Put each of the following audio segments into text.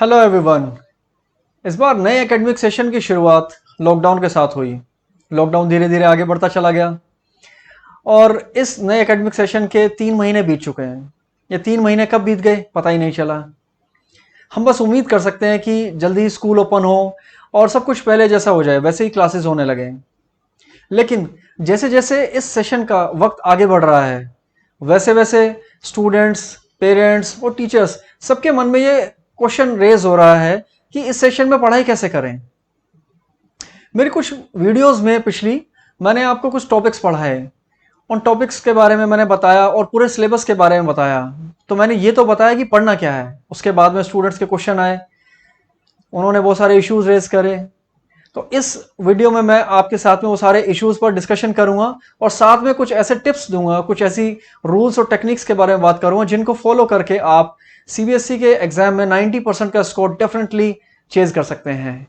Hello everyone. इस बार नए academic session की शुरुआत लॉकडाउन के साथ हुई। लॉकडाउन धीरे धीरे आगे बढ़ता चला गया और इस नए एकेडमिक सेशन के 3 महीने बीत चुके हैं। ये 3 महीने कब बीत गए पता ही नहीं चला। हम बस उम्मीद कर सकते हैं कि जल्दी ही स्कूल ओपन हो और सब कुछ पहले जैसा हो जाए, वैसे ही क्लासेस होने लगे। लेकिन जैसे जैसे इस सेशन का वक्त आगे बढ़ रहा है, वैसे वैसे स्टूडेंट्स, पेरेंट्स और टीचर्स सबके मन में ये क्वेश्चन रेज हो रहा है कि इस सेशन में पढ़ाई कैसे करें। मेरी कुछ वीडियोस में पिछली मैंने आपको कुछ टॉपिक्स पढ़ाए, उन टॉपिक्स के बारे में मैंने बताया और पूरे सिलेबस के बारे में बताया। तो मैंने ये तो बताया कि पढ़ना क्या है। उसके बाद में स्टूडेंट्स के क्वेश्चन आए, उन्होंने बहुत सारे इश्यूज रेज करे। तो इस वीडियो में मैं आपके साथ में वो सारे इश्यूज पर डिस्कशन करूंगा और साथ में कुछ ऐसे टिप्स दूंगा, कुछ ऐसी रूल्स और टेक्निक्स के बारे में बात करूंगा जिनको फॉलो करके आप सीबीएसई के एग्जाम में 90% का स्कोर डेफिनेटली चेज कर सकते हैं।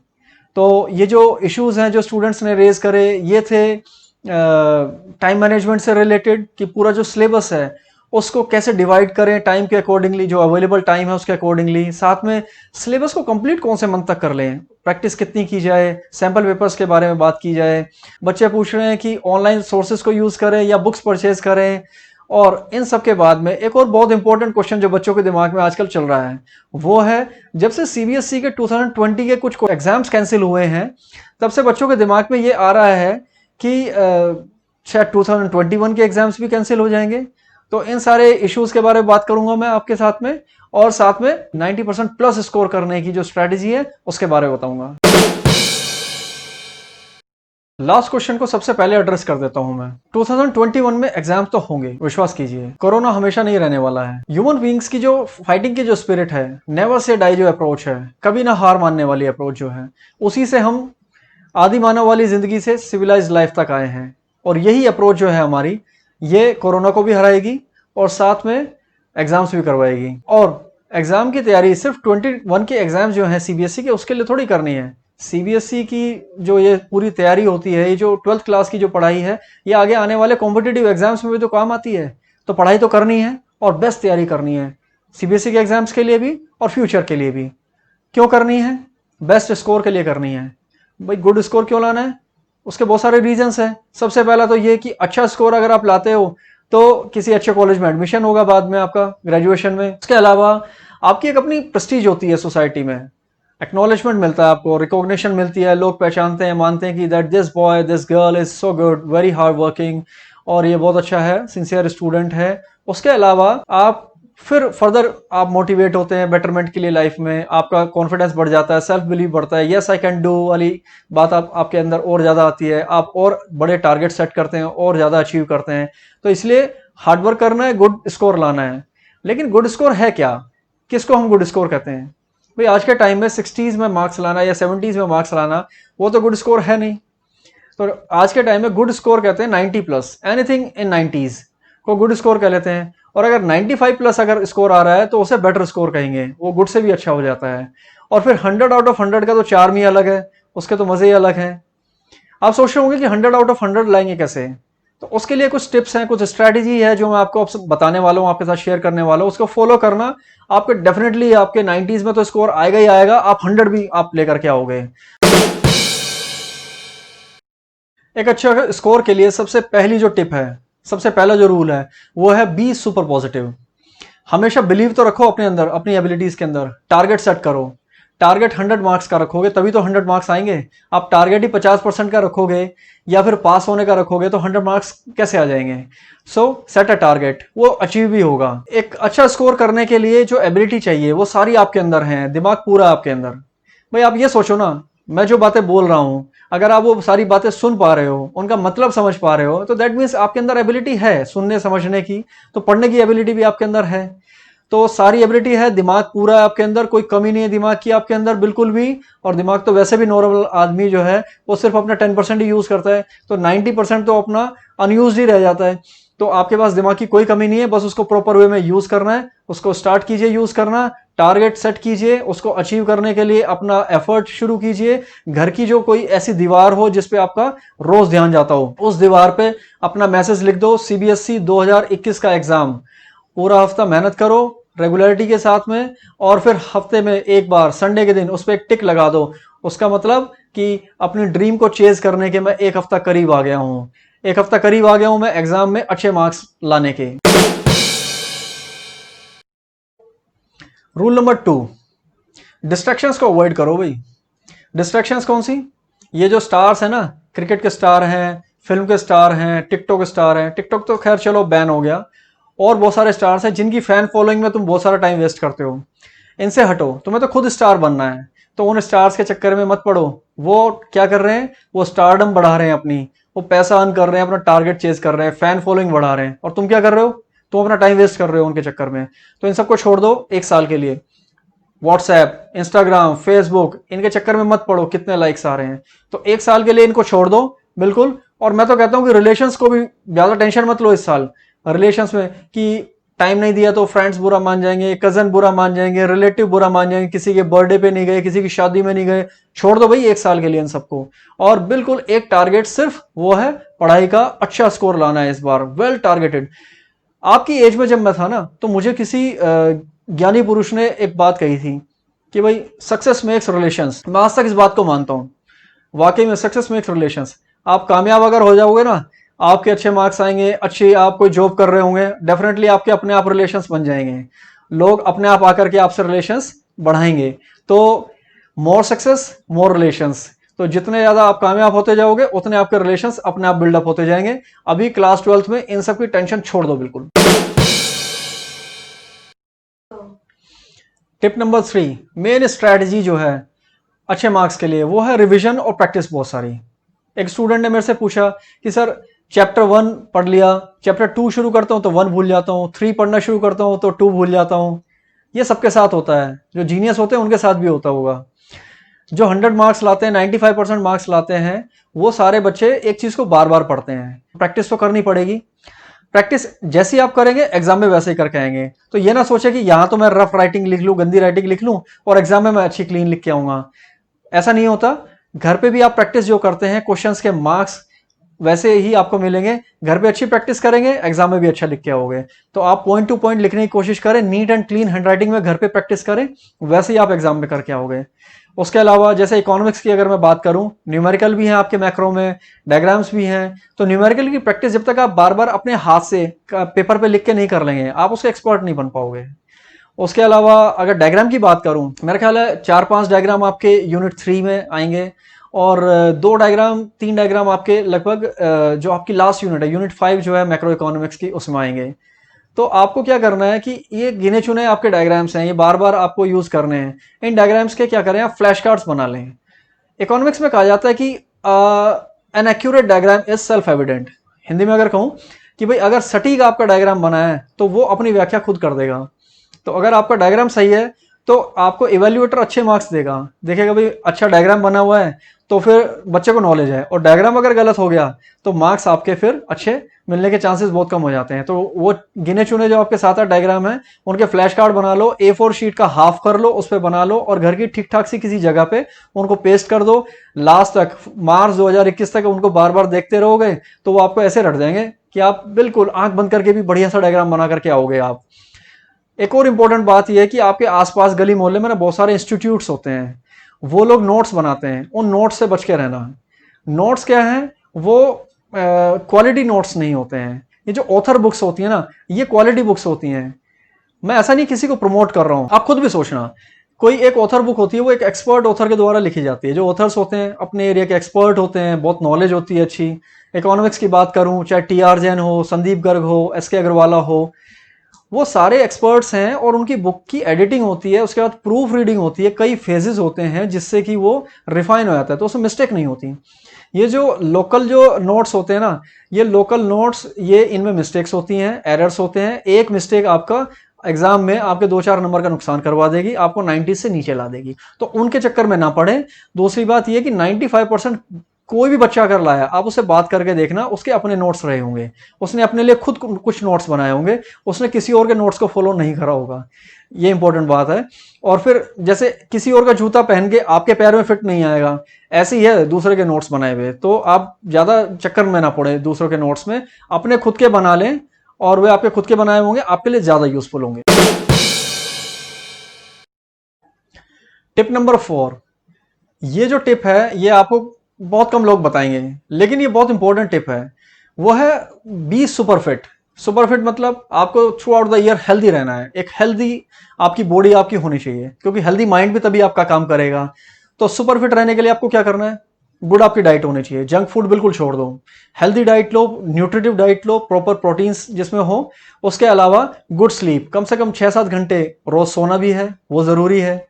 तो ये जो इश्यूज हैं जो स्टूडेंट्स ने रेज करे, ये थे टाइम मैनेजमेंट से रिलेटेड कि पूरा जो सिलेबस है उसको कैसे डिवाइड करें टाइम के अकॉर्डिंगली, जो अवेलेबल टाइम है उसके अकॉर्डिंगली। साथ में सिलेबस को कंप्लीट कौन से मंथ तक कर लें, प्रैक्टिस कितनी की जाए, सैम्पल पेपर्स के बारे में बात की जाए। बच्चे पूछ रहे हैं कि ऑनलाइन सोर्सेज को यूज़ करें या बुक्स परचेज करें। और इन सब के बाद में एक और बहुत इंपॉर्टेंट क्वेश्चन जो बच्चों के दिमाग में आजकल चल रहा है वो है, जब से सीबीएसई के 2020 के कुछ एग्जाम्स कैंसिल हुए हैं तब से बच्चों के दिमाग में ये आ रहा है कि शायद 2021 के एग्जाम्स भी कैंसिल हो जाएंगे। तो इन सारे इश्यूज के बारे में बात करूंगा मैं आपके साथ में, और साथ में 90% प्लस स्कोर करने की जो स्ट्रेटेजी है उसके बारे में बताऊंगा। लास्ट क्वेश्चन को सबसे पहले एड्रेस कर देता हूं मैं। 2021 में एग्जाम तो होंगे, विश्वास कीजिए, कोरोना हमेशा नहीं रहने वाला है। ह्यूमन बींग्स की जो फाइटिंग की जो स्पिरिट है, नेवर से डाई जो अप्रोच है, कभी ना हार मानने वाली अप्रोच जो है, उसी से हम आदि मानव वाली जिंदगी से सिविलाइज लाइफ तक आए हैं। और यही अप्रोच जो है हमारी, ये कोरोना को भी हराएगी और साथ में एग्जाम्स भी करवाएगी। और एग्जाम की तैयारी सिर्फ 21 के एग्जाम्स जो हैं सीबीएसई के, उसके लिए थोड़ी करनी है। सीबीएसई की जो ये पूरी तैयारी होती है, ये जो 12th क्लास की जो पढ़ाई है, ये आगे आने वाले कॉम्पिटिटिव एग्जाम्स में भी तो काम आती है। तो पढ़ाई तो करनी है और बेस्ट तैयारी करनी है सीबीएसई के एग्जाम्स के लिए भी और फ्यूचर के लिए भी। क्यों करनी है? बेस्ट स्कोर के लिए करनी है भाई। गुड स्कोर क्यों लाना है? उसके बहुत सारे रीजंस हैं। सबसे पहला तो ये कि अच्छा स्कोर अगर आप लाते हो तो किसी अच्छे कॉलेज में एडमिशन होगा बाद में आपका ग्रेजुएशन में। उसके अलावा आपकी एक अपनी प्रेस्टीज होती है सोसाइटी में, एक्नॉलेजमेंट मिलता है आपको, रिकॉग्निशन मिलती है, लोग पहचानते हैं, मानते हैं कि that this boy, this girl is so good, very hard working, और ये बहुत अच्छा है, सिंसियर स्टूडेंट है। उसके अलावा आप फिर फर्दर आप मोटिवेट होते हैं बेटरमेंट के लिए लाइफ में, आपका कॉन्फिडेंस बढ़ जाता है, सेल्फ बिलीव बढ़ता है, यस आई कैन डू वाली बात आपके अंदर और ज़्यादा आती है, आप और बड़े टारगेट सेट करते हैं और ज़्यादा अचीव करते हैं। तो इसलिए हार्डवर्क करना है, गुड स्कोर लाना है। लेकिन गुड स्कोर है क्या? किसको हम गुड स्कोर कहते हैं? भाई आज के टाइम में 60s में मार्क्स लाना या 70s में मार्क्स लाना, वो तो गुड स्कोर है नहीं। तो आज के टाइम में गुड स्कोर कहते हैं 90+, एनीथिंग इन 90s को गुड स्कोर कह लेते हैं। और अगर 95+ अगर स्कोर आ रहा है तो उसे बेटर स्कोर कहेंगे, वो गुड से भी अच्छा हो जाता है। और फिर 100 आउट ऑफ 100 का तो चार्म ही अलग है, उसके तो मजे ही अलग हैं। आप सोच रहे होंगे कि 100 आउट ऑफ 100 लाएंगे कैसे? तो उसके लिए कुछ टिप्स हैं, कुछ स्ट्रैटेजी है जो मैं आपको बताने वाला हूँ, आपके साथ शेयर करने वाला हूँ। उसको फॉलो करना, आपके डेफिनेटली आपके 90s में तो स्कोर आएगा ही आएगा, आप 100 भी आप लेकर के आओगे। एक अच्छा स्कोर के लिए सबसे पहली जो टिप है, सबसे पहला जो रूल है वो है बी सुपर पॉजिटिव। हमेशा बिलीव तो रखो अपने अंदर, अपनी एबिलिटीज के अंदर। टारगेट सेट करो। टारगेट 100 मार्क्स का रखोगे तभी तो 100 मार्क्स आएंगे। आप टारगेट ही 50% का रखोगे या फिर पास होने का रखोगे तो 100 मार्क्स कैसे आ जाएंगे? सो सेट अ टारगेट, वो अचीव भी होगा। एक अच्छा स्कोर करने के लिए जो एबिलिटी चाहिए वो सारी आपके अंदर है, दिमाग पूरा आपके अंदर। भाई आप ये सोचो ना, मैं जो बातें बोल रहा हूं, अगर आप वो सारी बातें सुन पा रहे हो, उनका मतलब समझ पा रहे हो, तो दैट मीन्स आपके अंदर एबिलिटी है सुनने समझने की। तो पढ़ने की एबिलिटी भी आपके अंदर है। तो सारी एबिलिटी है, दिमाग पूरा है आपके अंदर, कोई कमी नहीं है दिमाग की आपके अंदर बिल्कुल भी। और दिमाग तो वैसे भी नॉर्मल आदमी जो है वो सिर्फ अपना 10% ही यूज करता है, तो 90% तो अपना अनयूज ही रह जाता है। तो आपके पास दिमाग की कोई कमी नहीं है, बस उसको प्रॉपर वे में यूज करना है। उसको स्टार्ट कीजिए यूज करना, टारगेट सेट कीजिए, उसको अचीव करने के लिए अपना एफर्ट शुरू कीजिए। घर की जो कोई ऐसी दीवार हो जिसपे आपका रोज ध्यान जाता हो, उस दीवार पे अपना मैसेज लिख दो, सीबीएसई 2021 का एग्जाम। पूरा हफ्ता मेहनत करो, रेगुलरिटी के साथ में, और फिर हफ्ते में एक बार संडे के दिन उस पर एक टिक लगा दो। उसका मतलब कि अपनी ड्रीम को चेज करने के मैं एक हफ्ता करीब आ गया हूं, एक हफ्ता करीब आ गया हूं मैं एग्जाम में अच्छे मार्क्स लाने के। रूल नंबर 2, डिस्ट्रैक्शंस को अवॉइड करो भाई। डिस्ट्रैक्शंस कौन सी? ये जो स्टार्स है ना, क्रिकेट के स्टार हैं, फिल्म के स्टार हैं, टिकटॉक स्टार हैं। टिकटॉक तो खैर चलो बैन हो गया, और बहुत सारे स्टार्स हैं जिनकी फैन फॉलोइंग में तुम बहुत सारा टाइम वेस्ट करते हो। इनसे हटो, तुम्हें तो खुद स्टार बनना है, तो उन स्टार्स के चक्कर में मत पड़ो। वो क्या कर रहे हैं? वो स्टारडम बढ़ा रहे हैं अपनी, वो पैसा अर्न कर रहे हैं, अपना टारगेट चेज कर रहे हैं, फैन फॉलोइंग बढ़ा रहे हैं, और तुम क्या कर रहे हो? तुम अपना टाइम वेस्ट कर रहे हो उनके चक्कर में। तो इन सबको छोड़ दो एक साल के लिए। व्हाट्सएप, इंस्टाग्राम, फेसबुक, इनके चक्कर में मत पड़ो कितने लाइक्स आ रहे हैं। तो एक साल के लिए इनको छोड़ दो बिल्कुल। और मैं तो कहता हूं कि रिलेशंस को भी ज्यादा टेंशन मत लो इस साल। रिलेशंस में कि टाइम नहीं दिया तो फ्रेंड्स बुरा मान जाएंगे, कजन बुरा मान जाएंगे, रिलेटिव बुरा मान जाएंगे, किसी के बर्थडे पे नहीं गए, किसी की शादी में नहीं गए। छोड़ दो भाई एक साल के लिए इन सबको, और बिल्कुल एक टारगेट सिर्फ वो है, पढ़ाई का अच्छा स्कोर लाना है इस बार, वेल टारगेटेड। आपकी एज में जब मैं था ना, तो मुझे किसी ज्ञानी पुरुष ने एक बात कही थी कि भाई सक्सेस मेक्स रिलेशंस। मैं आज तक इस बात को मानता हूं, वाकई में सक्सेस मेक्स रिलेशंस। आप कामयाब अगर हो जाओगे ना, आपके अच्छे मार्क्स आएंगे, अच्छी आप कोई जॉब कर रहे होंगे, डेफिनेटली आपके अपने आप रिलेशंस बन जाएंगे। लोग अपने आप आकर के आपसे रिलेशंस बढ़ाएंगे। तो मोर सक्सेस मोर रिलेशंस। तो जितने ज्यादा आप कामयाब होते जाओगे उतने आपके रिलेशंस अपने आप बिल्डअप होते जाएंगे। अभी क्लास 12th में इन सब की टेंशन छोड़ दो बिल्कुल। टिप नंबर 3, मेन स्ट्रैटेजी जो है अच्छे मार्क्स के लिए, वो है रिवीजन और प्रैक्टिस बहुत सारी। एक स्टूडेंट ने मेरे से पूछा कि सर चैप्टर 1 पढ़ लिया, चैप्टर 2 शुरू करता हूं तो 1 भूल जाता हूं, 3 पढ़ना शुरू करता हूं तो 2 भूल जाता हूं। ये सबके साथ होता है, जो जीनियस होते हैं उनके साथ भी होता होगा। जो 100 मार्क्स लाते हैं, 95% मार्क्स लाते हैं, वो सारे बच्चे एक चीज को बार बार पढ़ते हैं। प्रैक्टिस तो करनी पड़ेगी। प्रैक्टिस जैसी आप करेंगे एग्जाम में वैसे ही करके आएंगे। तो ये ना सोचे कि यहां तो मैं रफ राइटिंग लिख लूं, गंदी राइटिंग लिख लूं, और एग्जाम में मैं अच्छी क्लीन लिख के आऊंगा। ऐसा नहीं होता। घर पे भी आप प्रैक्टिस जो करते हैं, क्वेश्चंस के मार्क्स वैसे ही आपको मिलेंगे। घर पे अच्छी प्रैक्टिस करेंगे, एग्जाम में भी अच्छा लिख के आओगे। तो आप पॉइंट टू पॉइंट लिखने की कोशिश करें, नीट एंड क्लीन हैंडराइटिंग में घर पे प्रैक्टिस करें, वैसे ही आप एग्जाम में करके आओगे। उसके अलावा जैसे इकोनॉमिक्स की अगर मैं बात करूं, न्यूमेरिकल भी है आपके मैक्रो में, डायग्राम्स भी हैं। तो न्यूमेरिकल की प्रैक्टिस जब तक आप बार बार अपने हाथ से पेपर पे लिख के नहीं कर लेंगे, आप उसके एक्सपर्ट नहीं बन पाओगे। उसके अलावा अगर डायग्राम की बात करूं, मेरा ख्याल है 4-5 डायग्राम आपके यूनिट 3 में आएंगे, और 2 डायग्राम 3 डायग्राम आपके लगभग जो आपकी लास्ट यूनिट है, यूनिट 5 जो है मैक्रो इकोनॉमिक्स की, उसमें आएंगे। तो आपको क्या करना है कि ये गिने चुने आपके डायग्राम्स हैं, ये बार बार आपको यूज करने हैं। इन डायग्राम्स के क्या करें, आप फ्लैश कार्ड्स बना लें। इकोनॉमिक्स में कहा जाता है कि an accurate diagram is self evident. Hindi में अगर कहूं कि भाई अगर सटीक आपका डायग्राम बना है तो वो अपनी व्याख्या खुद कर देगा। तो अगर आपका डायग्राम सही है तो आपको इवेल्युएटर अच्छे मार्क्स देगा, देखेगा भाई अच्छा डायग्राम बना हुआ है, तो फिर बच्चे को नॉलेज है। और डायग्राम अगर गलत हो गया तो मार्क्स आपके फिर अच्छे मिलने के चांसेस बहुत कम हो जाते हैं। तो वो गिने चुने जो आपके 7-8 डायग्राम है, उनके फ्लैश कार्ड बना लो, A4 शीट का हाफ कर लो, उस पर बना लो, और घर की ठीक ठाक सी किसी जगह पे उनको पेस्ट कर दो। लास्ट तक, मार्च 2021 तक उनको बार बार देखते रहोगे तो वो आपको ऐसे रट जाएंगे कि आप बिल्कुल आंख बंद करके भी बढ़िया सा डायग्राम बना करके आओगे आप। एक और इंपॉर्टेंट बात यह है कि आपके आसपास गली मोहल्ले में ना बहुत सारे इंस्टीट्यूट्स होते हैं, वो लोग नोट्स बनाते हैं, उन नोट्स से बच के रहना। नोट्स क्या है? वो क्वालिटी नोट्स नहीं होते हैं। ये जो ऑथर बुक्स होती है ना, ये क्वालिटी बुक्स होती हैं। मैं ऐसा नहीं किसी को प्रमोट कर रहा हूं, आप खुद भी सोचना। कोई एक ऑथर बुक होती है, वो एक एक्सपर्ट ऑथर के द्वारा लिखी जाती है। जो ऑथर्स होते हैं अपने एरिया के एक्सपर्ट होते हैं, बहुत नॉलेज होती है अच्छी। इकोनॉमिक्स की बात करूं, चाहे TR जैन हो, संदीप गर्ग हो, SK अग्रवाला हो, वो सारे एक्सपर्ट्स हैं, और उनकी बुक की एडिटिंग होती है, उसके बाद प्रूफ रीडिंग होती है, कई फेजेस होते हैं जिससे कि वो रिफाइन हो जाता है, तो उसमें मिस्टेक नहीं होती। ये जो लोकल जो नोट्स होते हैं ना, ये लोकल नोट्स, ये इनमें मिस्टेक्स होती हैं, एरर्स होते हैं। एक मिस्टेक आपका एग्जाम में आपके 2-4 नंबर का नुकसान करवा देगी, आपको 90 से नीचे ला देगी। तो उनके चक्कर में ना पड़े। दूसरी बात यह कि 95% कोई भी बच्चा अगर लाया, आप उससे बात करके देखना, उसके अपने नोट्स रहे होंगे, उसने अपने लिए खुद कुछ नोट्स बनाए होंगे, उसने किसी और के नोट्स को फॉलो नहीं करा होगा। ये इंपॉर्टेंट बात है। और फिर जैसे किसी और का जूता पहन के आपके पैर में फिट नहीं आएगा, ऐसे ही है दूसरे के नोट्स बनाए हुए। तो आप ज्यादा चक्कर में ना पड़े दूसरों के नोट्स में, अपने खुद के बना लें, और वे आपके खुद के बनाए होंगे, आपके लिए ज्यादा यूजफुल होंगे। टिप नंबर 4, ये जो टिप है ये आपको बहुत कम लोग बताएंगे, लेकिन ये बहुत इंपॉर्टेंट टिप है। वो है be super fit. Super fit मतलब आपको through out the year healthy रहना है। एक हेल्दी आपकी बॉडी आपकी होनी चाहिए, क्योंकि हेल्दी माइंड भी तभी आपका काम करेगा। तो सुपर फिट रहने के लिए आपको क्या करना है? गुड आपकी डाइट होनी चाहिए, जंक फूड बिल्कुल छोड़ दो, हेल्दी डाइट लो, न्यूट्रिटिव डाइट लो, प्रॉपर प्रोटीन्स जिसमें हो। उसके अलावा गुड स्लीप, कम से कम 6-7 घंटे रोज सोना भी है, वो जरूरी है।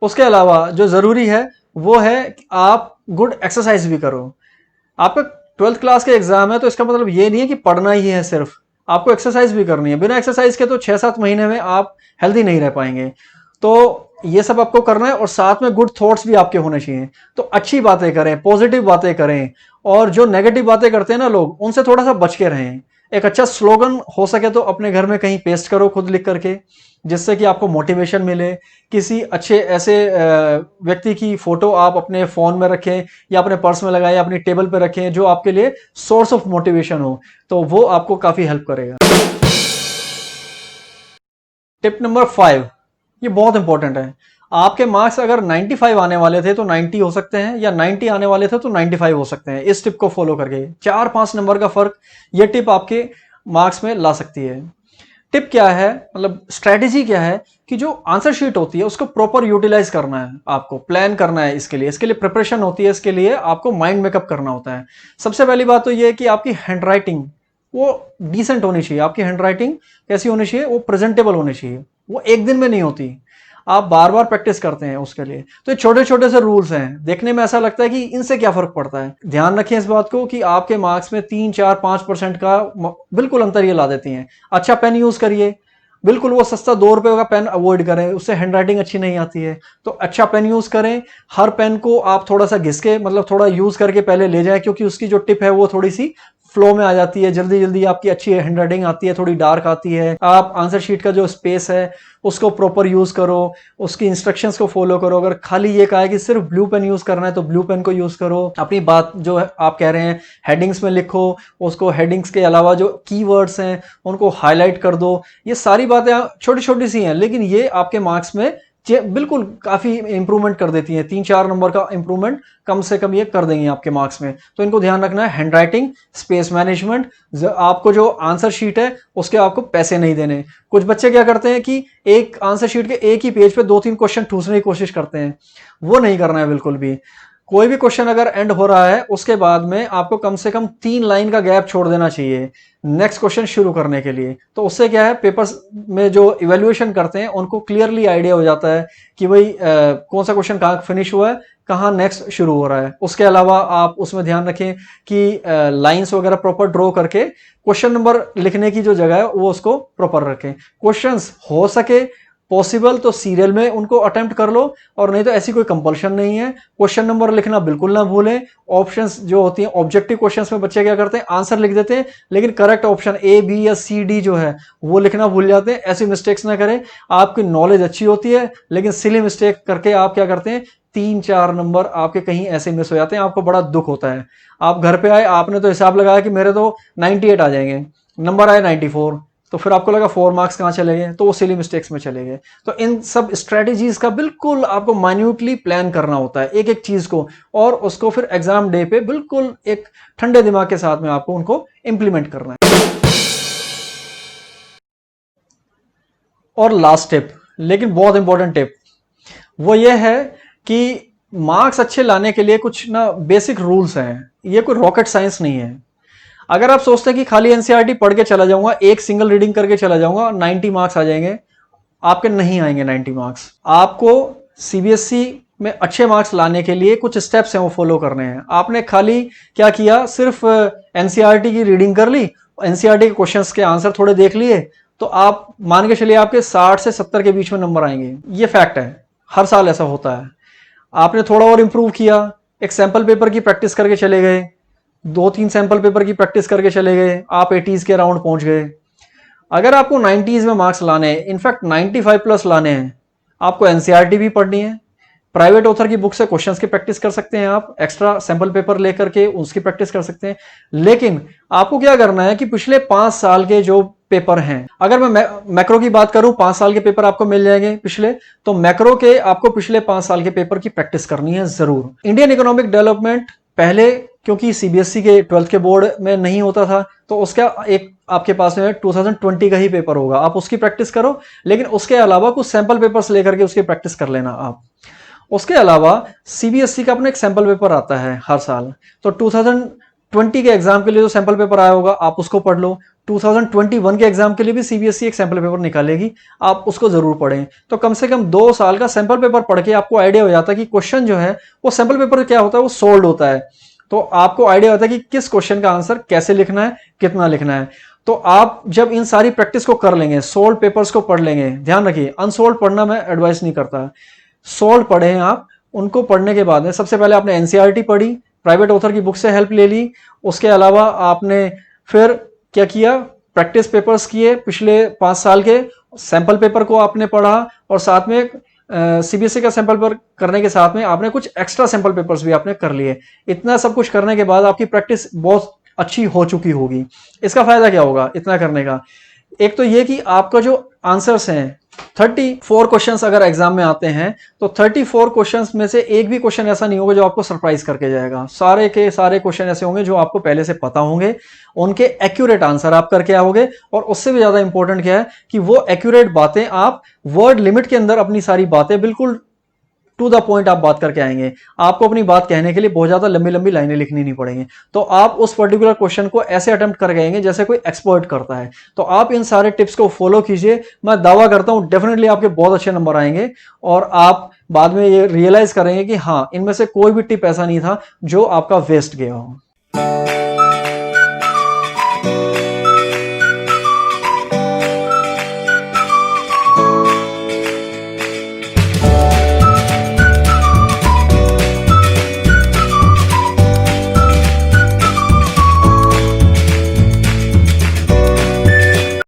उसके अलावा जो जरूरी है वो है कि आप गुड एक्सरसाइज भी करो। आपका 12th क्लास के एग्जाम है, तो इसका मतलब ये नहीं है कि पढ़ना ही है सिर्फ, आपको एक्सरसाइज भी करनी है। बिना एक्सरसाइज के तो 6-7 महीने में आप हेल्दी नहीं रह पाएंगे। तो ये सब आपको करना है, और साथ में गुड थॉट्स भी आपके होने चाहिए। तो अच्छी बातें करें, पॉजिटिव बातें करें, और जो नेगेटिव बातें करते हैं ना लोग, उनसे थोड़ा सा बच के रहें। एक अच्छा स्लोगन हो सके तो अपने घर में कहीं पेस्ट करो खुद लिख करके, जिससे कि आपको मोटिवेशन मिले। किसी अच्छे ऐसे व्यक्ति की फोटो आप अपने फोन में रखें, या अपने पर्स में लगाएं, या अपनी टेबल पे रखें, जो आपके लिए सोर्स ऑफ मोटिवेशन हो, तो वो आपको काफी हेल्प करेगा। टिप नंबर 5, ये बहुत इंपॉर्टेंट है। आपके मार्क्स अगर 95 आने वाले थे तो 90 हो सकते हैं, या 90 आने वाले थे तो 95 हो सकते हैं। इस टिप को फॉलो करके 4-5 नंबर का फर्क ये टिप आपके मार्क्स में ला सकती है। टिप क्या है, मतलब स्ट्रेटेजी क्या है, कि जो आंसर शीट होती है उसको प्रॉपर यूटिलाइज करना है, आपको प्लान करना है। इसके लिए प्रिपरेशन होती है, इसके लिए आपको माइंड मेकअप करना होता है। सबसे पहली बात तो ये है कि आपकी हैंडराइटिंग वो डिसेंट होनी चाहिए। आपकी हैंडराइटिंग कैसी होनी चाहिए? वो प्रेजेंटेबल होनी चाहिए। वो एक दिन में नहीं होती, आप बार बार प्रैक्टिस करते हैं उसके लिए। तो ये छोटे छोटे से रूल्स हैं, देखने में ऐसा लगता है कि इनसे क्या फर्क पड़ता है। ध्यान रखें इस बात को कि आपके मार्क्स में 3-4-5% का बिल्कुल अंतर ये ला देती हैं। अच्छा पेन यूज करिए, बिल्कुल वो सस्ता 2 रुपए का पेन अवॉइड करें, उससे हैंडराइटिंग अच्छी नहीं आती है। तो अच्छा पेन यूज करें। हर पेन को आप थोड़ा सा घिसके, मतलब थोड़ा यूज करके पहले ले जाएं, क्योंकि उसकी जो टिप है वो थोड़ी सी फ्लो में आ जाती है, जल्दी जल्दी आपकी अच्छी हैंडराइटिंग आती है, थोड़ी डार्क आती है। आप आंसर शीट का जो स्पेस है उसको प्रॉपर यूज करो, उसकी इंस्ट्रक्शंस को फॉलो करो। अगर खाली ये कहा है कि सिर्फ ब्लू पेन यूज करना है तो ब्लू पेन को यूज करो। अपनी बात जो है आप कह रहे हैं हेडिंग्स में लिखो, उसको हेडिंग्स के अलावा जो कीवर्ड्स हैं उनको हाईलाइट कर दो। ये सारी बातें छोटी छोटी सी हैं, लेकिन ये आपके मार्क्स में बिल्कुल काफी इंप्रूवमेंट कर देती हैं। 3-4 नंबर का इंप्रूवमेंट कम से कम ये कर देंगे आपके मार्क्स में। तो इनको ध्यान रखना है। हैंडराइटिंग, स्पेस मैनेजमेंट, आपको जो आंसर शीट है उसके आपको पैसे नहीं देने। कुछ बच्चे क्या करते हैं कि एक आंसर शीट के एक ही पेज पे 2-3 क्वेश्चन ठूसने की कोशिश करते हैं, वो नहीं करना है बिल्कुल भी। कोई भी क्वेश्चन अगर एंड हो रहा है उसके बाद में आपको कम से कम 3 लाइन का गैप छोड़ देना चाहिए नेक्स्ट क्वेश्चन शुरू करने के लिए। तो उससे क्या है, पेपर्स में जो इवेल्युएशन करते हैं उनको क्लियरली आइडिया हो जाता है कि भाई कौन सा क्वेश्चन कहाँ फिनिश हुआ है, कहाँ नेक्स्ट शुरू हो रहा है। उसके अलावा आप उसमें ध्यान रखें कि लाइंस वगैरह प्रॉपर ड्रॉ करके क्वेश्चन नंबर लिखने की जो जगह है वो उसको प्रॉपर रखें। क्वेश्चंस हो सके पॉसिबल तो सीरियल में उनको अटेम्प्ट कर लो, और नहीं तो ऐसी कोई कंपल्शन नहीं है। क्वेश्चन नंबर लिखना बिल्कुल ना भूलें। ऑप्शंस जो होती हैं, ऑब्जेक्टिव क्वेश्चंस में बच्चे क्या करते हैं, आंसर लिख देते हैं, लेकिन करेक्ट ऑप्शन ए, बी या सी, डी जो है वो लिखना भूल जाते हैं। ऐसी मिस्टेक्स ना करें। आपकी नॉलेज अच्छी होती है, लेकिन सिली मिस्टेक करके आप क्या करते हैं, 3-4 नंबर आपके कहीं ऐसे मिस हो जाते हैं, आपको बड़ा दुख होता है। आप घर पे आए, आपने तो हिसाब लगाया कि मेरे तो 98 आ जाएंगे, नंबर आए 94, तो फिर आपको लगा 4 मार्क्स कहाँ चले गए, तो वो सिली मिस्टेक्स में चले गए। तो इन सब स्ट्रेटेजीज का बिल्कुल आपको माइन्यूटली प्लान करना होता है, एक एक चीज को, और उसको फिर एग्जाम डे पे बिल्कुल एक ठंडे दिमाग के साथ में आपको उनको इंप्लीमेंट करना है। और लास्ट टिप, लेकिन बहुत इंपॉर्टेंट टिप, वो ये है कि मार्क्स अच्छे लाने के लिए कुछ ना बेसिक रूल्स हैं। ये कोई रॉकेट साइंस नहीं है। अगर आप सोचते हैं कि खाली एनसीईआरटी पढ़ के चला जाऊंगा, एक सिंगल रीडिंग करके चला जाऊंगा, 90 मार्क्स आ जाएंगे, आपके नहीं आएंगे 90 मार्क्स। आपको सीबीएसई में अच्छे मार्क्स लाने के लिए कुछ स्टेप्स हैं वो फॉलो करने हैं। आपने खाली क्या किया, सिर्फ एनसीईआरटी की रीडिंग कर ली, एनसीईआरटी के क्वेश्चंस के आंसर थोड़े देख लिए, तो आप मान के चलिए आपके 60 से 70 के बीच में नंबर आएंगे। ये फैक्ट है, हर साल ऐसा होता है। आपने थोड़ा और इंप्रूव किया, एक सैंपल पेपर की प्रैक्टिस करके चले गए, 2-3 सैंपल पेपर की प्रैक्टिस करके चले गए, आप 80s के अराउंड पहुंच गए। अगर आपको 90s में मार्क्स लाने हैं, इनफैक्ट 95 प्लस लाने हैं, आपको एनसीईआरटी भी पढ़नी है, प्राइवेट ऑथर की बुक से क्वेश्चंस की प्रैक्टिस कर सकते हैं, आप एक्स्ट्रा सैंपल पेपर लेकर के उसकी प्रैक्टिस कर सकते हैं। लेकिन आपको क्या करना है कि पिछले 5 साल के जो पेपर हैं, अगर मैं मैक्रो की बात करूं 5 साल के पेपर आपको मिल जाएंगे पिछले, तो मैक्रो के आपको पिछले 5 साल के पेपर की प्रैक्टिस करनी है जरूर। इंडियन इकोनॉमिक डेवलपमेंट पहले क्योंकि सीबीएसई के 12th के बोर्ड में नहीं होता था, तो उसका एक आपके पास में 2020 का ही पेपर होगा, आप उसकी प्रैक्टिस करो। लेकिन उसके अलावा कुछ सैंपल पेपर्स लेकर के उसकी प्रैक्टिस कर लेना आप। उसके अलावा सीबीएसई का अपना एक सैंपल पेपर आता है हर साल, तो 2020 के एग्जाम के लिए जो सैंपल पेपर आया होगा आप उसको पढ़ लो। 2021 के एग्जाम के लिए भी सीबीएसई एक सैंपल पेपर निकालेगी, आप उसको जरूर पढ़ें। तो कम से कम 2 साल का सैंपल पेपर पढ़ के आपको आइडिया हो जाता है कि क्वेश्चन जो है वो सैंपल पेपर क्या होता है, वो सोल्ड होता है। तो आपको आइडिया होता है कि किस क्वेश्चन का आंसर कैसे लिखना है, कितना लिखना है। तो आप जब इन सारी प्रैक्टिस को कर लेंगे, सोल्ड पेपर्स को पढ़ लेंगे, ध्यान रखिए अनसोल्ड पढ़ना मैं एडवाइस नहीं करता, सोल्ड पढ़ें आप। उनको पढ़ने के बाद में सबसे पहले आपने एनसीईआरटी पढ़ी, प्राइवेट ऑथर की बुक से हेल्प ले ली। उसके अलावा आपने फिर क्या किया, प्रैक्टिस पेपर्स किए पिछले 5 साल के, सैंपल पेपर को आपने पढ़ा, और साथ में सीबीएसई का सैंपल पेपर करने के साथ में आपने कुछ एक्स्ट्रा सैंपल पेपर्स भी आपने कर लिए। इतना सब कुछ करने के बाद आपकी प्रैक्टिस बहुत अच्छी हो चुकी होगी। इसका फायदा क्या होगा इतना करने का? एक तो ये कि आपका जो आंसर्स हैं 34 क्वेश्चंस अगर एग्जाम में आते हैं, तो 34 क्वेश्चंस में से एक भी क्वेश्चन ऐसा नहीं होगा जो आपको सरप्राइज करके जाएगा। सारे के सारे क्वेश्चन ऐसे होंगे जो आपको पहले से पता होंगे, उनके एक्यूरेट आंसर आप करके आओगे। और उससे भी ज्यादा इंपॉर्टेंट क्या है कि वो एक्यूरेट बातें आप वर्ड लिमिट के अंदर अपनी सारी बातें बिल्कुल टू द पॉइंट आप बात करके आएंगे। आपको अपनी बात कहने के लिए बहुत ज्यादा लंबी लंबी लाइनें लिखनी नहीं पड़ेंगी। तो आप उस पर्टिकुलर क्वेश्चन को ऐसे अटेम्प्ट कर गएंगे जैसे कोई एक्सपर्ट करता है। तो आप इन सारे टिप्स को फॉलो कीजिए, मैं दावा करता हूं डेफिनेटली आपके बहुत अच्छे नंबर आएंगे, और आप बाद में ये रियलाइज करेंगे कि हाँ, इनमें से कोई भी टिप ऐसा नहीं था जो आपका वेस्ट गया हो।